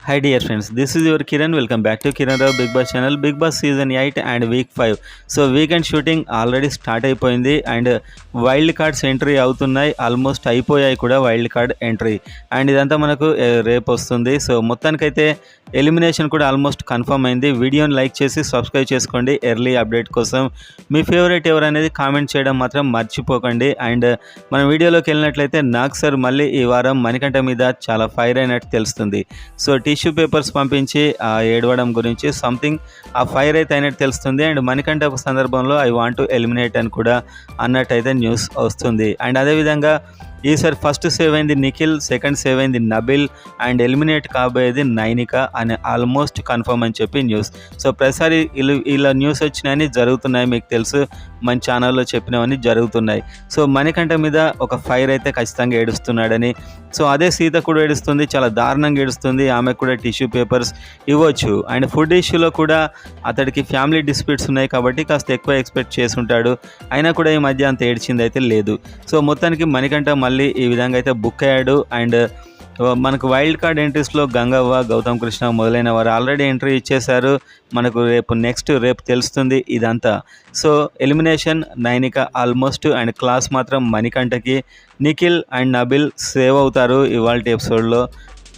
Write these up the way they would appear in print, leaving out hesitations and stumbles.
Hi dear friends, this is your Kiran. Welcome back to Kiran Rao Big Boss channel. Big Boss season 8 and week 5. So weekend shooting already start అయిపోయింది and wild cards entry అవుతున్నాయి. Almost అయిపోయాయి కూడా wild card entry and ఇదంతా మనకు రేపు వస్తుంది. So మొత్తానికైతే elimination కూడా ఆల్మోస్ట్ కన్ఫర్మ్ అయింది. వీడియోని లైక్ చేసి సబ్స్క్రైబ్ చేసుకోండి ఎర్లీ అప్డేట్ కోసం. మీ ఫేవరెట్ ఎవరు అనేది కామెంట్ చేయడం మాత్రం మర్చిపోకండి. అండ్ మన వీడియోలోకి వెళ్ళినట్లయితే నాగ్ సార్ మళ్ళీ ఈ వారం మణికంఠ మీద చాలా ఫైర్ అయినట్టు తెలుస్తుంది. సో టిష్యూ పేపర్స్ పంపించి ఏడవడం గురించి సంథింగ్ ఆ ఫైర్ అయితే అయినట్టు తెలుస్తుంది. అండ్ మణికంఠ ఒక సందర్భంలో ఐ వాంట్ టు ఎలిమినేట్ అని కూడా అన్నట్టయితే న్యూస్ వస్తుంది. అండ్ అదేవిధంగా ఈసారి ఫస్ట్ సేవ్ అయింది నిఖిల్, సెకండ్ సేవ్ అయింది నబిల్ అండ్ ఎలిమినేట్ కాబోయేది నైనిక అని ఆల్మోస్ట్ కన్ఫర్మ్ అని చెప్పి న్యూస్. సో ప్రతిసారి ఇలా న్యూస్ వచ్చినాయని జరుగుతున్నాయి, మీకు తెలుసు మన ఛానల్లో చెప్పినవన్నీ జరుగుతున్నాయి. సో మణికంఠ మీద ఒక ఫైర్ అయితే ఖచ్చితంగా ఏడుస్తున్నాడని. సో అదే సీత కూడా ఏడుస్తుంది, చాలా దారుణంగా ఏడుస్తుంది. ఆమెకు కూడా టిష్యూ పేపర్స్ ఇవ్వచ్చు. అండ్ ఫుడ్ ఇష్యూలో కూడా అతడికి ఫ్యామిలీ డిస్ప్యూట్స్ ఉన్నాయి కాబట్టి కాస్త ఎక్కువ ఎక్స్పెక్ట్ చేసి ఉంటాడు. అయినా కూడా ఈ మధ్య అంత ఏడ్చింది అయితే లేదు. సో మొత్తానికి మణికంఠ మళ్ళీ ఈ విధంగా అయితే బుక్ అయ్యాడు. అండ్ మనకు వైల్డ్ కార్డ్ ఎంట్రీస్లో గంగవ్వ, గౌతమ్ కృష్ణ మొదలైన వారు ఆల్రెడీ ఎంట్రీ ఇచ్చేశారు. మనకు రేపు తెలుస్తుంది ఇదంతా. So elimination Nainika almost and class మాత్రం మణికంఠకి. నిఖిల్ అండ్ నబిల్ సేవ్ అవుతారు ఇవాళ ఎపిసోడ్లో.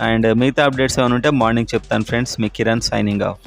అండ్ మిగతా అప్డేట్స్ ఏమైనా ఉంటే మార్నింగ్ చెప్తాను ఫ్రెండ్స్. మీ కిరణ్ సైనింగ్ ఆఫ్.